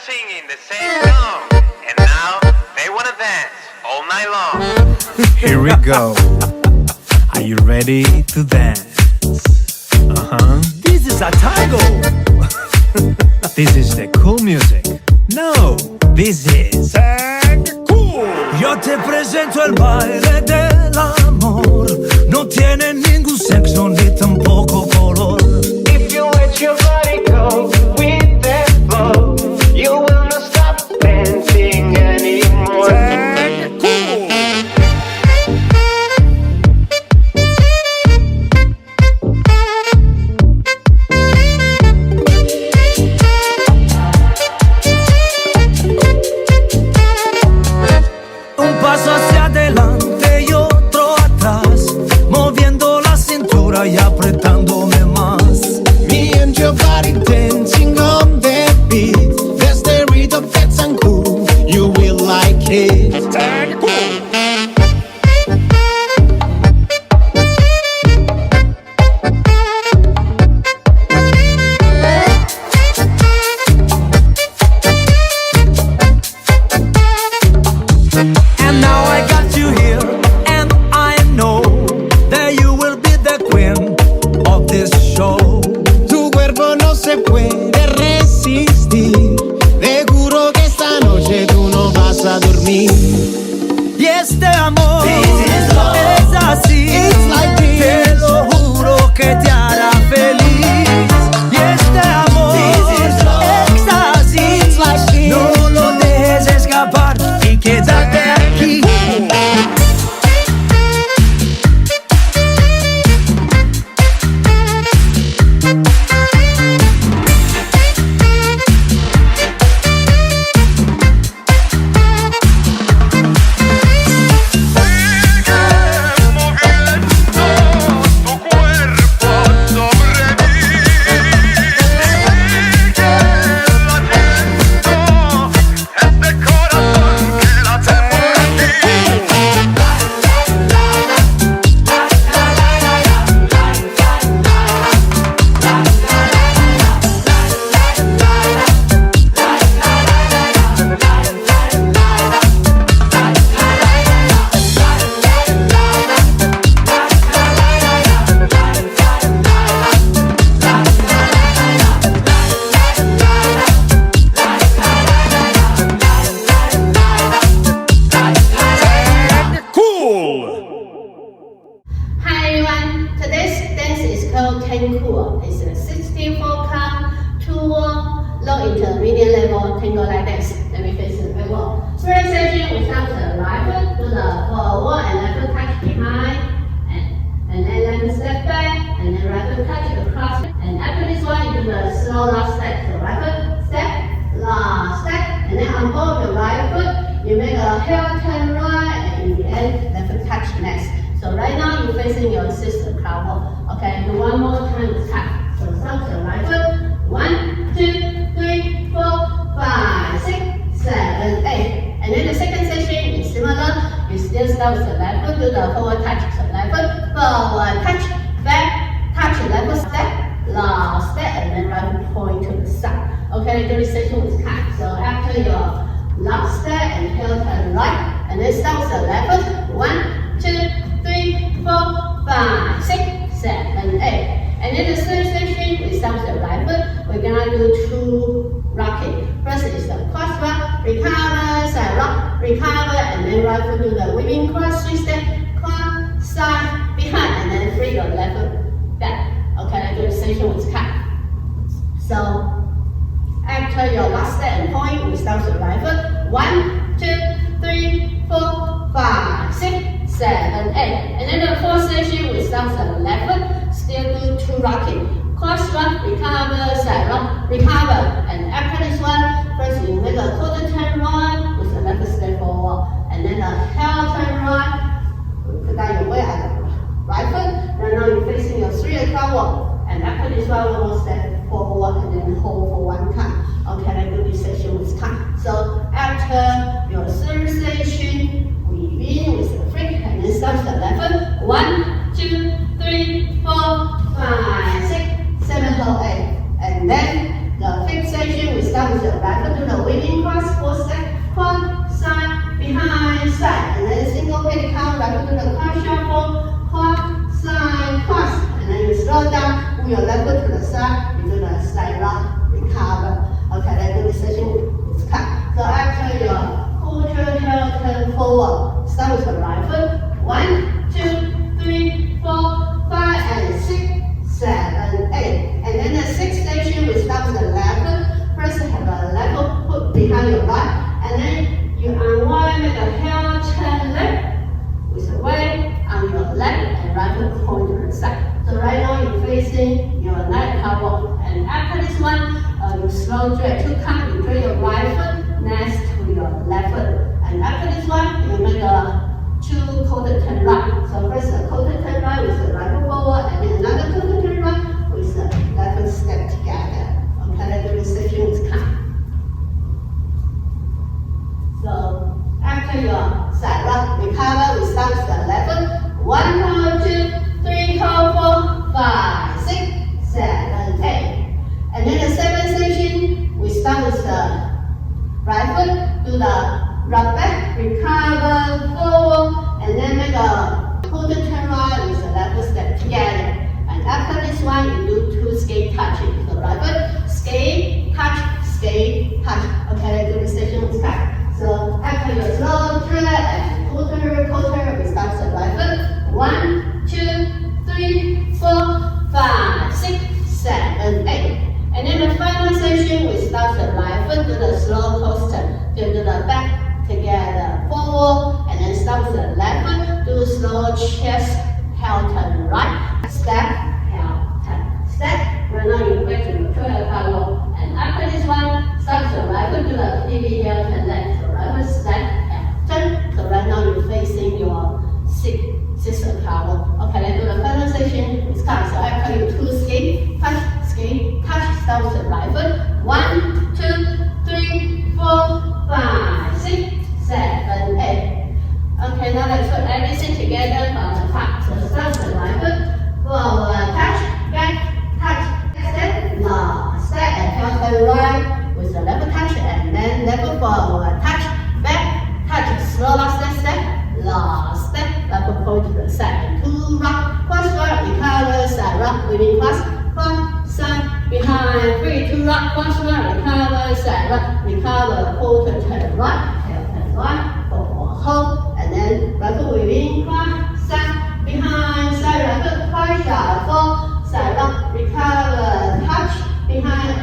singing the same song, and now they wanna dance all night long. Here we go. Are you ready to dance? This is a tango. This is the cool music. No, this is Tang-Cool. Yo te presento el baile del amor. No tiene ningún sexo ni tampoco color. If you let your body go with that flow, you will not stop dancing anymore. Tang-Cool. Un paso hacia adelante y otro atrás, moviendo la cintura y apretándome más. Me and your body dancing on that beat. That's the rhythm that's Tang-Cool. You will like it. Tang-Cool. And now I got you here, and I know that you will be the queen of this show. Tu cuerpo no se puede resistir. Te juro que esta noche tú no vas a dormir. Y este amor This is love. es así, It's like this. te lo juro que te hará feliz. Y este amor This is love. es así, It's like this. no lo dejes escapar y quédate aquí. Hi everyone, today's dance is called Tang-Cool. It's a 64-count, 2-wall, low intermediate level Tango-like-dance. Let me face it very well. First section, we start with the right foot to the forward and left foot touch behind, and then left foot step back, and then right foot touch across. And after this one, you do the slow last step. So right foot step, last step, and then on both the right foot, you make a heel turn right, and in the end, left foot touch next. So right now you're facing your sister crowd walk. Okay, do one more time with tap. So start with the right foot. 1, 2, 3, 4, 5, 6, 7, 8. And then the second section is similar. You still start with the left foot, do the forward touch. So left foot, forward touch, back, touch, left foot step, last step, and then right foot point to the side. Okay, do the section with tap. So after your last step and heel turn right, and then start with the left foot. 1, 2, 3, 4, 5, 6, 7, 8. And then the third section, we start with the right foot. We're gonna do 2 rocking. First is the cross rock, recover, side rock, recover, and then right foot do the whipping cross 3 step, cross, side, behind, and then free your left foot back. Okay, I do the section with cut. So after your last step and point, we start with the right foot. 1, 2, 3, 4, 5, 6, 7, 8. And then the fourth section, we start with the left foot, still do 2 rocking. Cross rock, recover, side rock, recover. And after this one, first you make a quarter turn right with the left foot step forward. And then the heel turn right, put down your weight at the right foot. And now you're facing your 3 o'clock walk. And after this one more step forward and then hold for 1 time. Okay, I do this section with time. So after your third section, we begin with the flick and then start the left foot. 1, 2, 3, 4, 5, 6, 7, 8. And then the fifth section we start start with the right foot to the weaving cross, 4 step, cross, side, behind, side, and then single peg count, right foot to the cross shuffle, cross, side, cross, and then you slow down, move your left foot to the side, you do the side rock, recover. Okay, let's do this session with cut. So after your quarter heel turn forward, start with the right foot, 1, 2, 3, 4, 5, and 6, 7, 8. And then the sixth station, we start with the left foot. First, have a left foot put behind your right, and then you unwind, make a heel turn left with the weight on your left and right foot point to the side. So right now you're facing your right cover, and after this one, you slow drag 2 count, you drag your right foot next to your left foot, and after this one, you make a 2 quarter turn right. So first a quarter turn right with the right foot forward, and then another quarter turn right with the left foot step together. Okay, let's do this section with count. So after your side rock recover, we start with the left foot. 1, 2, 3, 4, 5, 6, 7, 8. And then the seventh section, we start with the right foot, do the rock back, recover, forward, and then make a quarter turn right with the left foot step together. And after this one, you do 2 skate touches. So right foot, skate, touch, skate, touch. Okay, let's do this section with cut. So after your slow drag and quarter, we start with the right foot. 1, 2, 3, 4, 5, 6, 7, 8. And then the final section, we start the right foot, do the slow coaster, do the back together, forward, and then start with the left foot, do slow chest, heel turn right, step, heel turn, step. Right now you back to the Choreo cargo, and after this one, start with the right foot, do the PV heel turn left, so right foot, step, heel turn. So right now you're facing your sister cargo. Okay, let's do the final section with cut. So after you 2 skate, touch, start with the right foot. 1, 2, 3, 4, 5, 6, 7, 8. Okay, now let's put everything together from the top. So start with the right foot. Forward, touch, back, touch, step, long, step, and heel turn right with the left touch, and then left forward, touch, back, touch, slow last step, long step, left point to the side, 2 rock, cross rock, recover, side rock, weaving cross, side, behind, 3, 2 rock, cross rock, recover, side rock, recover, quarter turn right, heel turn right, forward hold, and then right foot weaving cross, side, behind, side right foot, cross, shuffle, side rock, recover, touch, behind,